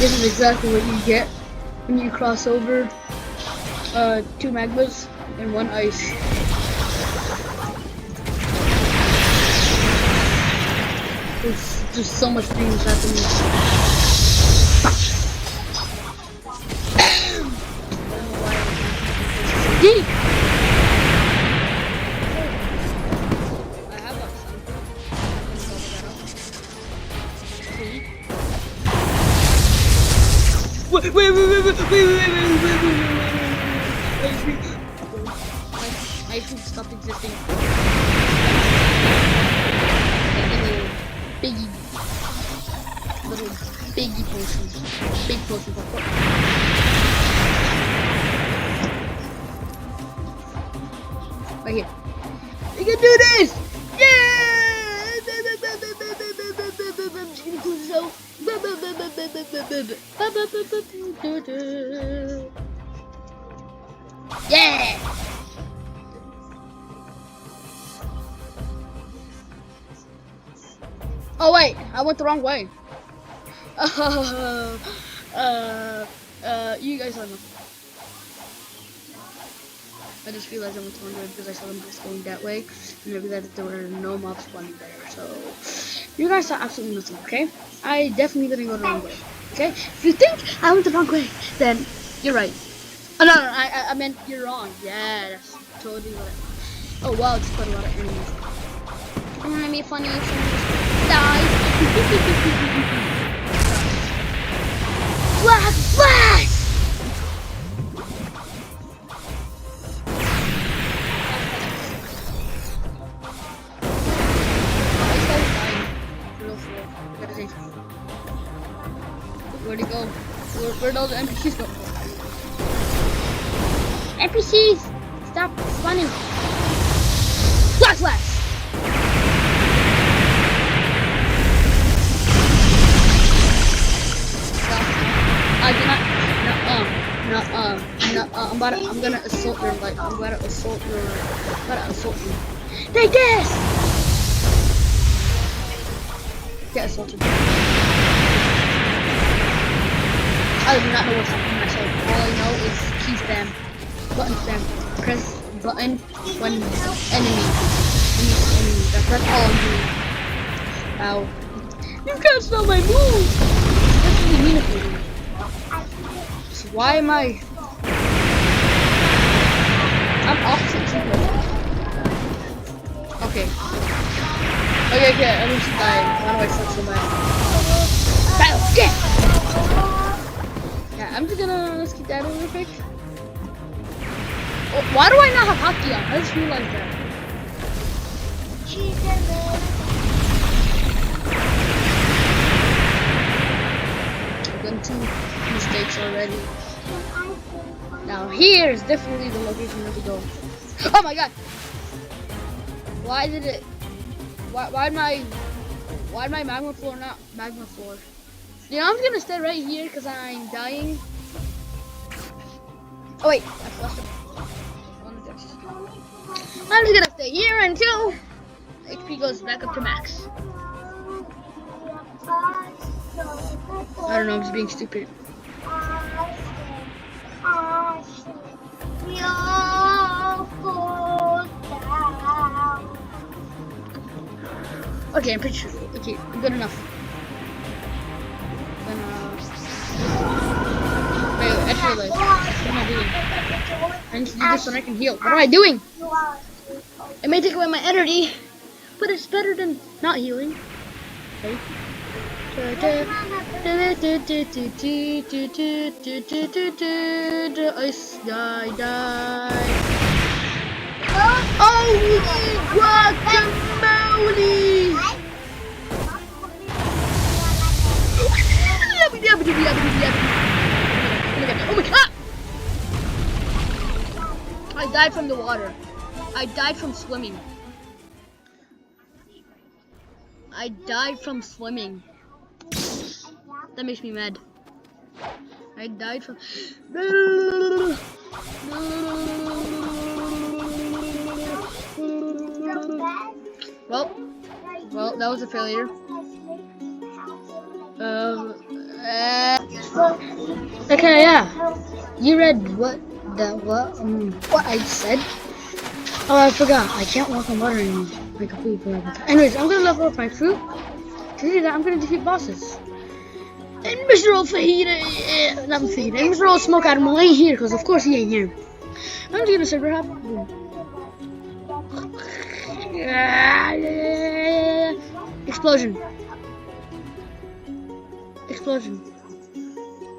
This is exactly what you get when you cross over 2 magmas and 1 ice. There's just so much things happening. Yeet! I have that sign. Wait. I should stop existing. Little biggie potions. Big potions, of course. Right here. We can do this! Yeah! Yeah! Oh wait, I went the wrong way. You guys don't know. I just realized I went the wrong way because I saw them just going that way, and I realized that there were no mobs spawning there. So, you guys saw absolutely nothing, okay? I definitely didn't go the wrong way, okay? If you think I went the wrong way, then you're right. Oh, no, I meant you're wrong. Yeah, that's totally what I meant. Oh wow, just put a lot of enemies. I'm gonna be funny if someone just dies. Flash! Where'd he go? Where'd all the NPCs go? NPCs! Stop spawning! Flash! I do not. I'm gonna assault your life. I'm gonna assault you. Take this! Get assaulted. I do not know what's happening myself. All I know is key spam. Button spam. Press button when enemy. That's all I'm doing. Ow. You can't spell my moves! That's really mean of you. So why am I? I'm opposite people. Okay. Okay, I'm just dying. Why do I suck so bad? Battle, get! Yeah, I'm just gonna let's keep that real quick. Oh, why do I not have hotkey on? I just realized that. I've done 2 mistakes already. Now here's definitely the location where to go. Oh my god! Why did it? Why'd my magma floor not magma floor? You know, I'm just gonna stay right here because I'm dying. Oh wait, I flushed it. I'm just gonna stay here until HP goes back up to max. I don't know, I'm just being stupid. Okay, I'm pretty sure. Okay, good enough. Wait, actually, what am I doing? I need to do this so I can heal. What am I doing? It may take away my energy, but it's better than not healing. Okay. Ice, die. Holy guacamole! Oh my god! I died from the water. I died from swimming. That makes me mad. I died from... Well, that was a failure. Okay, yeah. You read what I said? Oh, I forgot. I can't walk on water anymore. I completely forgot. Anyways, I'm gonna level up my fruit. To do that, I'm gonna defeat bosses. And Mr. Old Fajita, not Fajita, and Mr. Old Smoke Animal ain't here, because of course he ain't here. I'm just gonna server hop. Explosion. Explosion.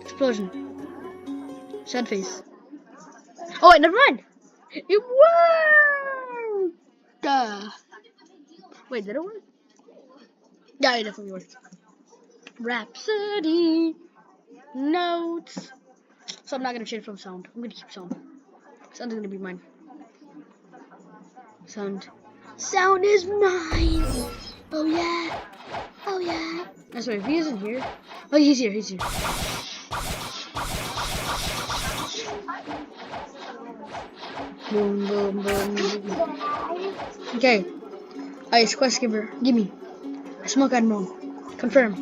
Explosion. Sad face. Oh wait, never mind. It worked! Wait, did it work? Yeah, it definitely worked. Rhapsody notes. So I'm not gonna change from sound. I'm gonna keep sound. Sound is gonna be mine. Sound. Sound is mine! Oh yeah! Oh yeah! I swear, if he isn't here. Oh, he's here, he's here. Boom, boom, boom, boom. Okay. Ice quest giver, gimme. I smoke animal. Confirm.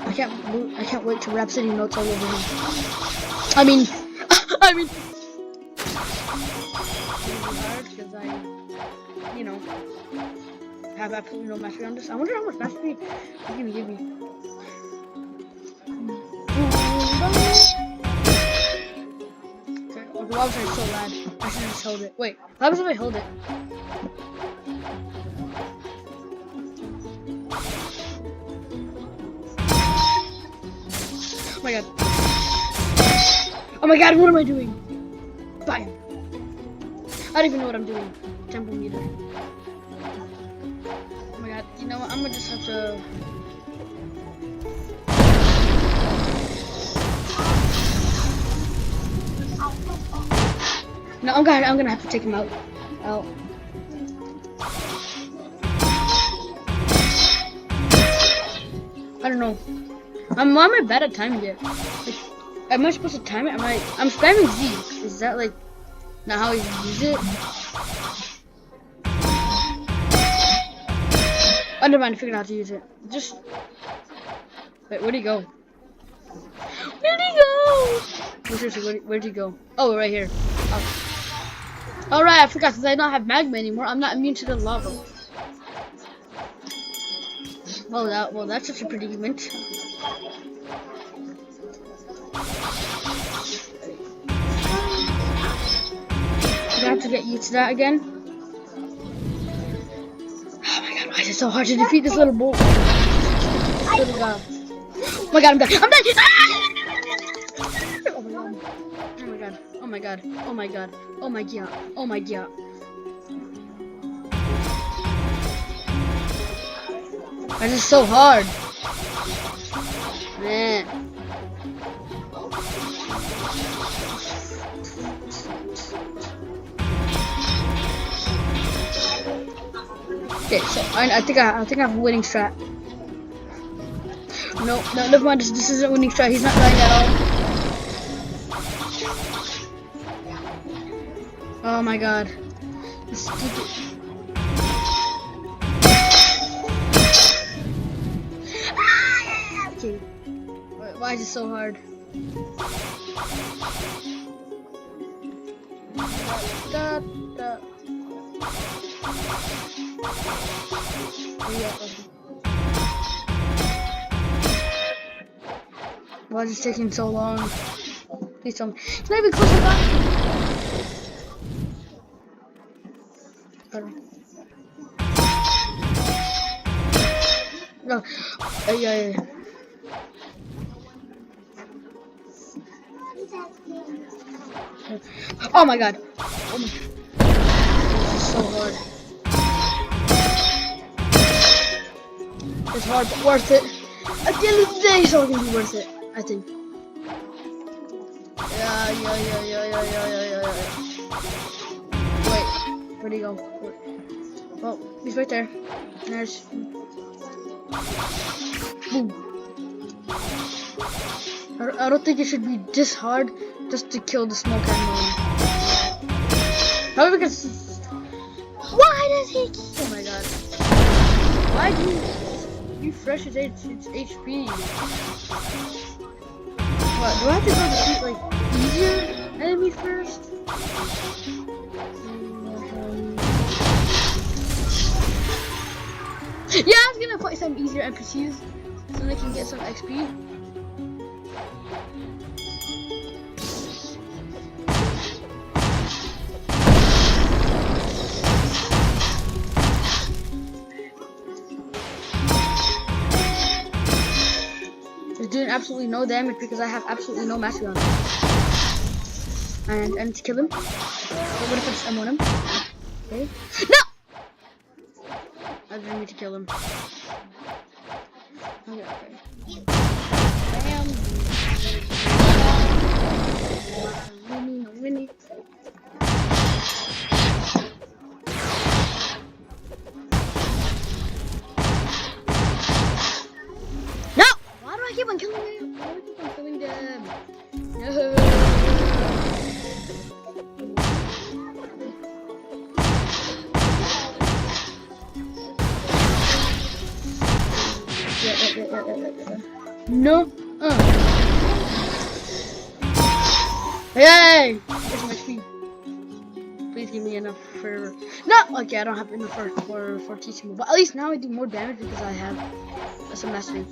I can't wait to Rhapsody notes all over him. I mean because I, you know, have absolutely no mastery on this. I wonder how much mastery. Give me. Okay, why was I so loud? I should just hold it. Wait, what happens if I hold it? Oh my god. Oh my god, what am I doing? Bye. I don't even know what I'm doing. Temple meter. Oh my god, you know what? I'm gonna just have to. No, I'm gonna have to take him out. I don't know. Why am I bad at timing it? Like, am I supposed to time it? I'm spamming Z. Is that like not how you use it? Oh, never mind. I figured out how to use it. Just wait. Where'd he go? Where'd he go? Oh, seriously, where'd he go? Oh, right here. Oh. All right, I forgot. Since I don't have magma anymore, I'm not immune to the lava. Well, that's such a predicament. I have to get used to that again. Oh my god, why is it so hard to defeat this little bull? Little guy. Oh my god, I'm dead. I'm dead! Oh my god. Oh my god. Oh my god. Oh my god. Oh my god. Why is it so hard? Man. Okay, so I think I have a winning strat. No, never mind. This isn't a winning strat. He's not dying at all. Oh my god. This stupid. Okay. Why is it so hard? Why is it taking so long? Please tell me. It's not even close to that. No. Yeah. Oh my god. Oh my. This is so hard. It's hard, but worth it. At the end of the day, it's all gonna be worth it, I think. Yeah. Wait, where'd he go? Well, he's right there. There's. Boom. I don't think it should be this hard just to kill the smoke animal. Probably because. Why does he? Oh my god. Why do you refresh his HP? What, do I have to go defeat like easier enemies first? Yeah, I was gonna fight some easier NPCs so they can get some XP. They're doing absolutely no damage because I have absolutely no mastery on them. And I need to kill him. But what if I just M1 him? Okay. No! I didn't need to kill him. Okay, okay. Bam! Winnie. No! Why do I keep on killing them? Why do I keep on killing them? No! No. Hey! Where's my speed? Please give me enough for. No! Okay, I don't have enough for teaching me. But at least now I do more damage because I have some mastery.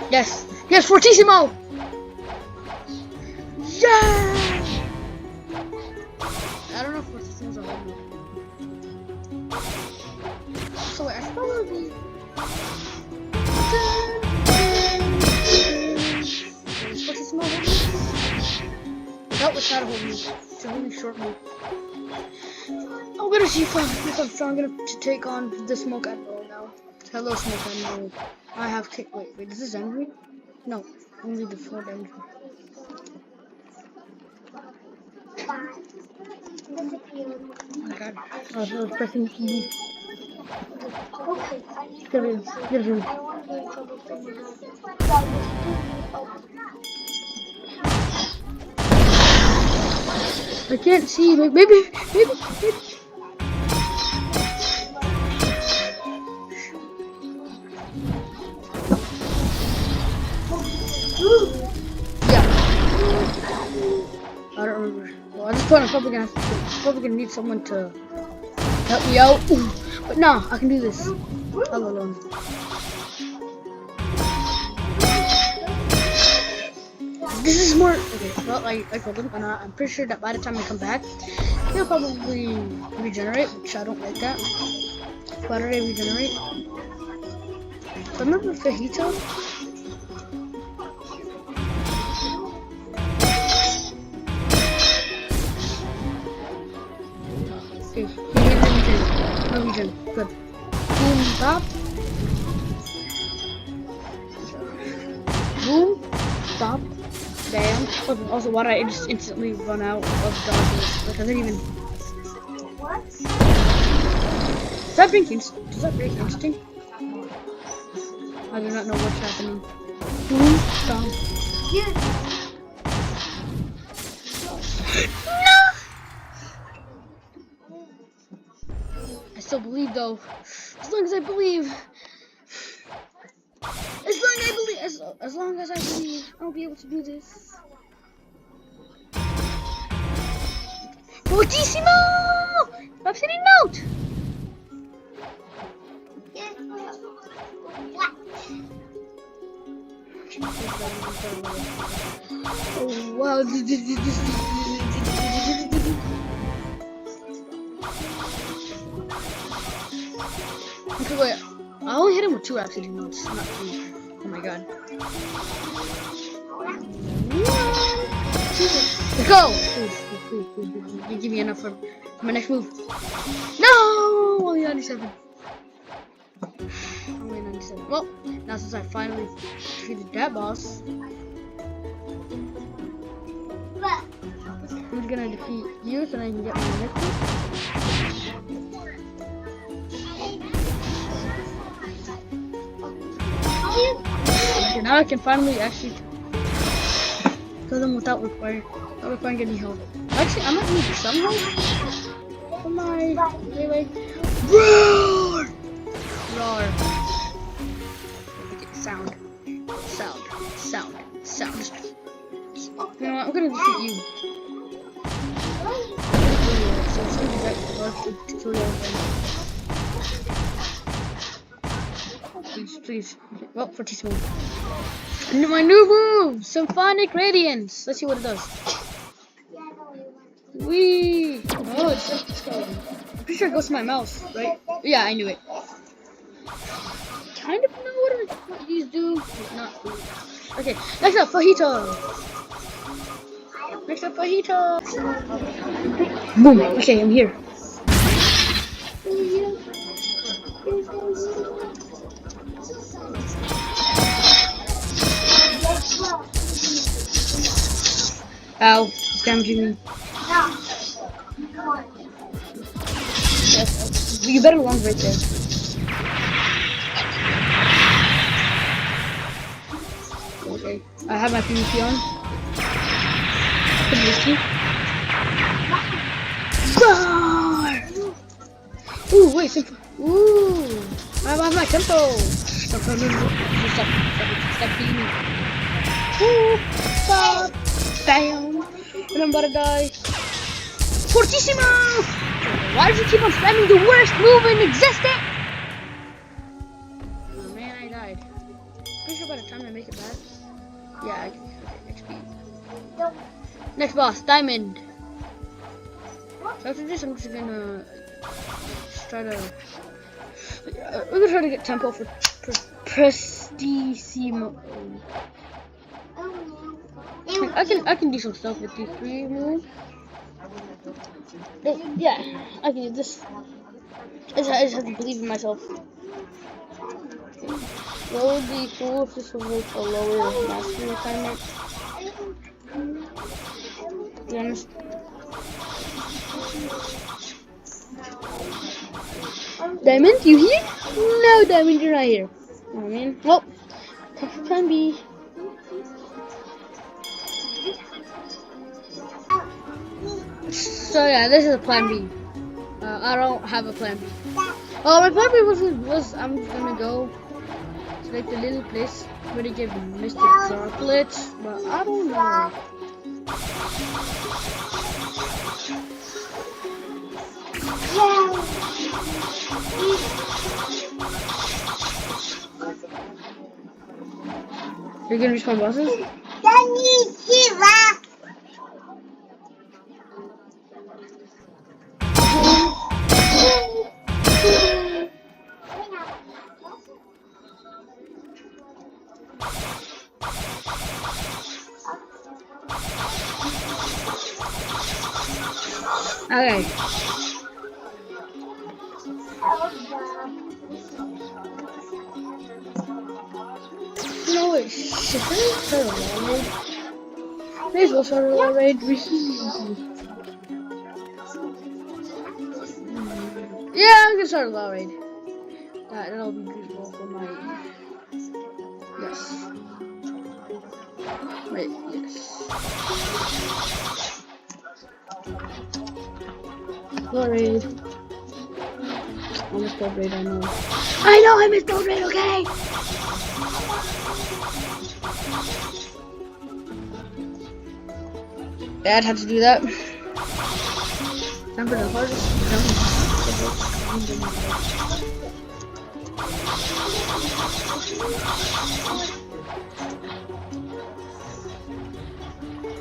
Yes! Yes, Fortissimo! Yeah! I don't know if Fortissimo's a whole move. So wait, I should probably... Is Fortissimo a whole move? No, it's not a whole move. It's a really short move. I'm gonna see if I'm strong enough to take on the Smoke Admiral now. Hello, Smoke Admiral. I have kick. Wait, does this end me? No, only the 4 damage. Oh my god. I was pressing E. Get him. I can't see. Maybe. Yeah. I don't remember. Well, at this point, I'm probably gonna need someone to help me out. But no, I can do this all alone. This is more okay. Well, I told him, and I'm pretty sure that by the time I come back, he'll probably regenerate, which I don't like that. Why do they regenerate? So remember Fajita? Okay, no regen. Good. Boom, stop. Boom, stop. Bam. Also, why did I just instantly run out of dodges? Like, I didn't even. What? Does that break instinct? I do not know what's happening. Boom, stop. Yeah. No! I still believe, though. As long as I believe. As long as I believe, I'll be able to do this. Fortissimo! Stop sitting note! Oh wow! Okay, wait. I only hit him with 2 Rhapsody notes, not 3. Oh my god. Let's go! Please. You give me enough for my next move. No! Only 97. Only 97. Well, now since I finally defeated that boss, I'm gonna defeat you so I can get my next move. Okay, now I can finally actually kill them without requiring I'll find any help. Actually, I might need some help. For my wait. Roar! Roar. Okay, sound. You know what? I'm gonna defeat you. So it's gonna be that tutorial again. Please. Well, for teaching me. My new move! Symphonic Radiance! Let's see what it does. Wee! Oh, it's going. I'm pretty sure it goes to my mouse, right? Yeah, I knew it. Kind of know what these do. Not. Okay, next up, Fajita! Boom! Okay, I'm here. Ow, it's damaging me. Yes, you better land right there. Okay, I have my PvP on. Pretty risky. Ooh, wait, ooh, I have my tempo. Stop beating me. Ooh, stop. Bam. And I'm about to die. Fortissimo! Why does he keep on spamming the worst move in existence? Oh man, I died. Pretty sure by the time I make it back. Yeah, okay, XP. Next boss, Diamond. So after this, I'm just gonna try to. We're gonna try to get tempo for Prestissimo. I can do some stuff with these three moves. Yeah, I can do this. I just have to believe in myself. What would be cool if this was like a lower mastery requirement? To be honest. Diamond, you here? No, Diamond, you're not here. Oh man. Well, time for plan B. So yeah, this is a plan B. I don't have a plan B. Oh, my plan B was I'm just gonna go to like the little place where they give Mr. Chocolates, but I don't know. You're gonna respond bosses? Okay. No, wait, should I start a long raid? May as well start a long raid. Yeah, I'm gonna start a long raid. That'll be beautiful for my. Yes. Wait, yes. Low raid. I missed gold raid, I know. I know I missed gold raid, okay? Dad had to do that. Time for the hardest jump.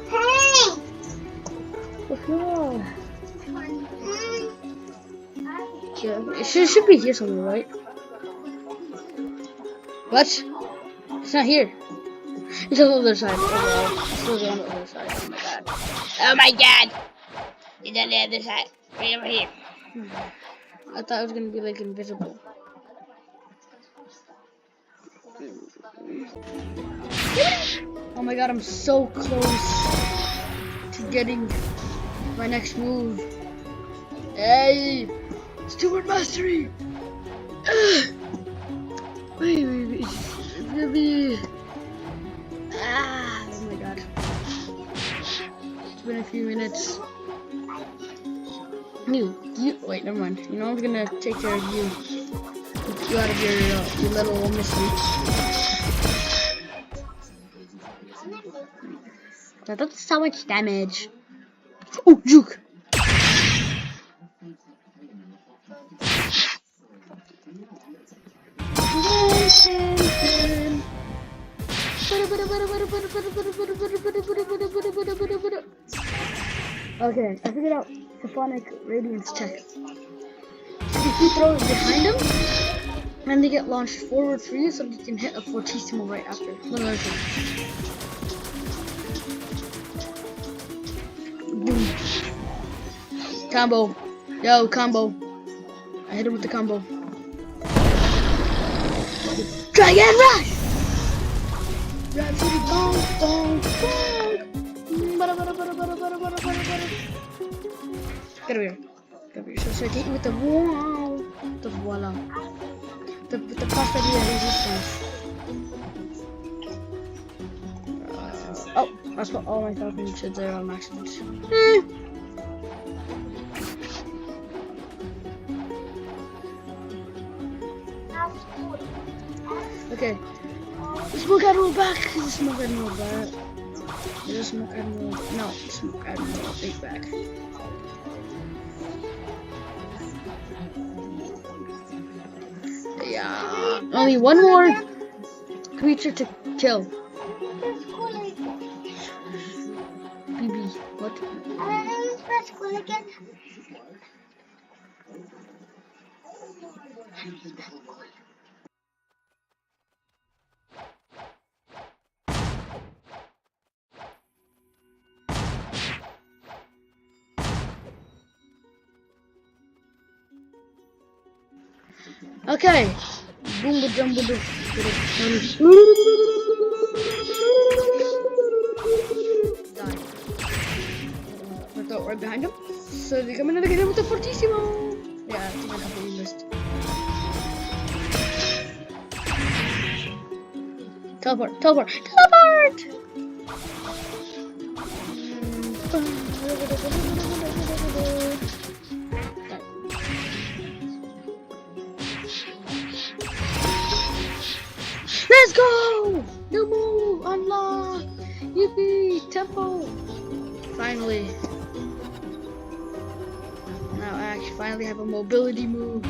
Hey! Oh, yeah, it should be here somewhere, right? What? It's not here. It's on the other side. Oh well. It's still on the other side. Oh my god. Oh my god! It's on the other side. Right over here. I thought it was gonna be like invisible. Oh my god, I'm so close to getting my next move. Hey! Steward Mastery! Wait. It's gonna be. Oh my god. few minutes. You, wait, never mind. You know, I'm gonna take care of you. Get you out of your little mystery. That does so much damage. Oh, juke! Okay, I figured out Symphonic Radiance check. If you throw it behind him, and they get launched forward for you, so you can hit a Fortissimo right after. Let me show you. Boom. Combo. Yo, combo. I hit him with the combo. Dragon Rush! Rhapsody bong bong bong. Get over here. Get over here. So I hit you with the wow. The voila. The pasta resistance. Oh, I spent all my falcon shit there on accident. Okay. The smoke admiral back. The smoke admiral back. The smoke admiral. No, the smoke admiral take back. Yeah. Only one more creature to kill. BB. What? Okay. Boom, boom, boom, boom. Die. Right behind him. So they're coming to get him with the Fortissimo. Yeah, I think I completely missed. Teleport, teleport, teleport! Let's go! New move! Unlock! Yippee! Tempo! Finally. Now I actually finally have a mobility move.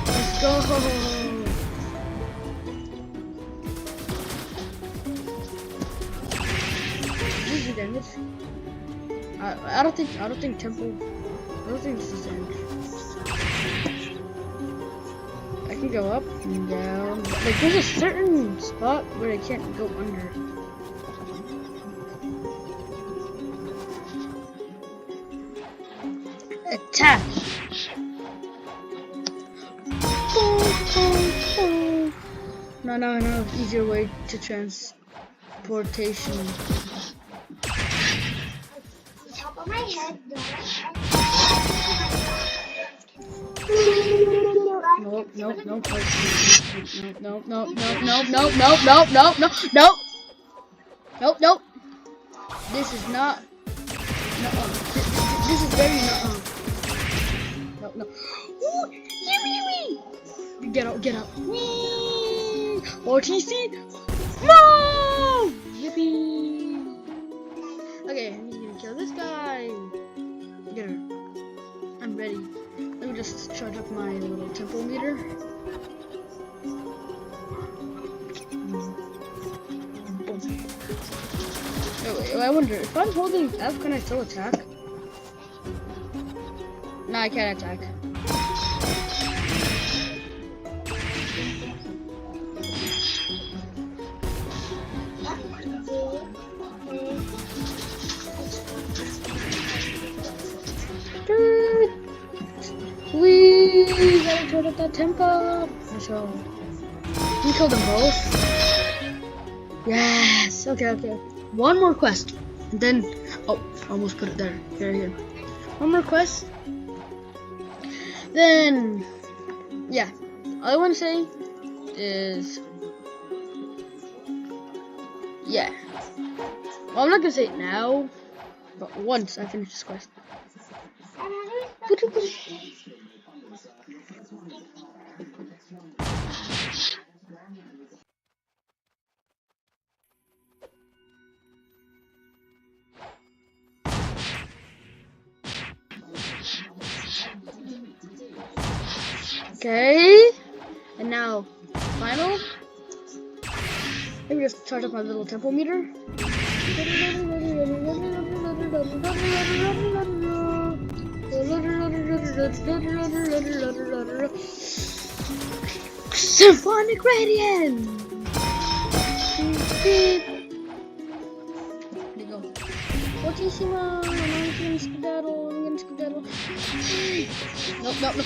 Let's go! Easy damage. I don't think tempo. I don't think this is end. I can go up and down. Like there's a certain spot where I can't go under. Attack! No, easier way to transportation. Top of my head, Nope. This is not. This is very not. No. Ooh, get out. Whee! OTC. No! Yippee! Okay, I'm just gonna kill this guy. Get her. I'm ready. Let me just charge up my little tempo meter. Oh, I wonder if I'm holding F, can I still attack? No, I can't attack. Wee! Gotta turn up that tempo. So, we killed them both. Yes. Okay. One more quest, and then almost put it there. Here. One more quest. Then, yeah. All I want to say is, yeah. Well, I'm not gonna say it now, But once I finish this quest. Okay. And now, final. Let me just charge up my little tempo meter. Symphonic Radiant! There you go. Fortissimo! I'm gonna skedaddle. Nope.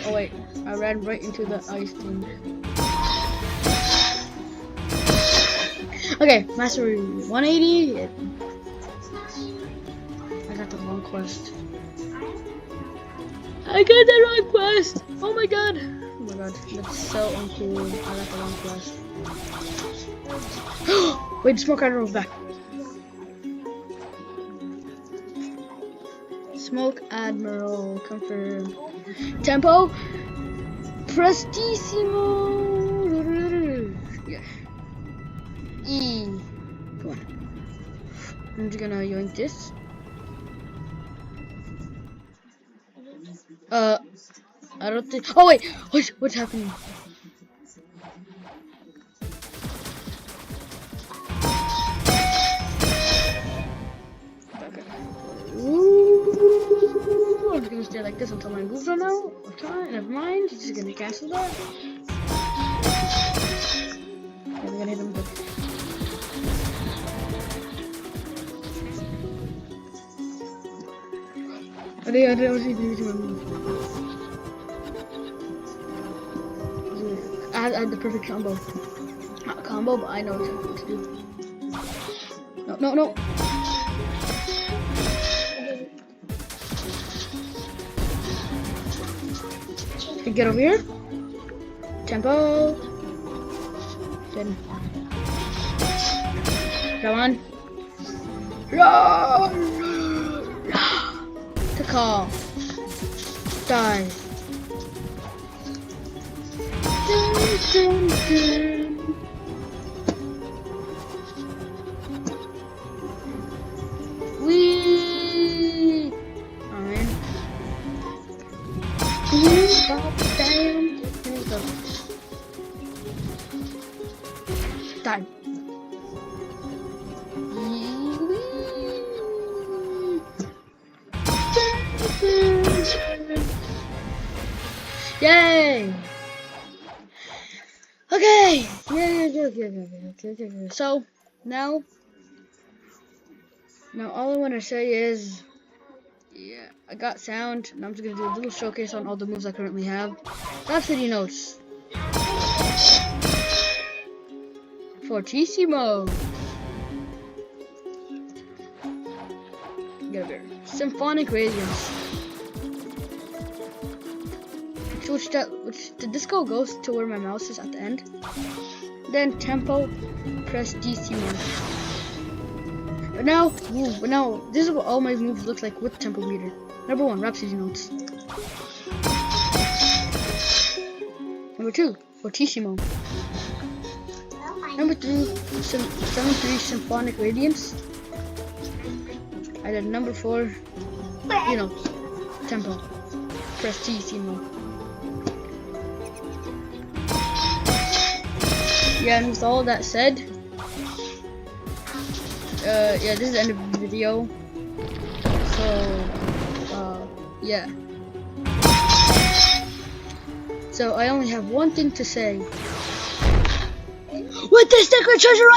Oh wait, I ran right into the ice thing. Okay, mastery 180. I got the wrong quest. I got the wrong quest! Oh my god! Oh my god, that's so uncool. I got the wrong quest. Wait, Smoke Admiral's back. Smoke Admiral, confirm. Tempo, Prestissimo. Yeah. E. Come on. I'm just gonna yoink this. I don't think. Oh wait, what's happening? Okay. Ooh, I'm just gonna stay like this until my moves run out. Okay, never mind. He's just gonna cancel that. Okay, we're gonna hit him with. I don't see the move. I had the perfect combo. Not a combo, but I know exactly what to do. No. Okay, get over here. Tempo. Then. Come on. To call. Die. Wee! Alright. Damn. Here we go. Die. Yay! Okay. Yeah. So now all I want to say is, yeah, I got sound. Now I'm just gonna do a little showcase on all the moves I currently have. Rhapsody notes. Fortissimo. Get over here. Symphonic Radiance. Which the disco goes to where my mouse is at the end. Then Tempo, Prestissimo. But now, this is what all my moves look like with tempo meter. Number 1, Rhapsody notes. Number 2, Fortissimo. Number 3, 7-3 Symphonic Radiance. And then number 4, Tempo, Prestissimo. Yeah, and with all that said, yeah, this is the end of the video. So, yeah. So I only have one thing to say. With this sacred treasure,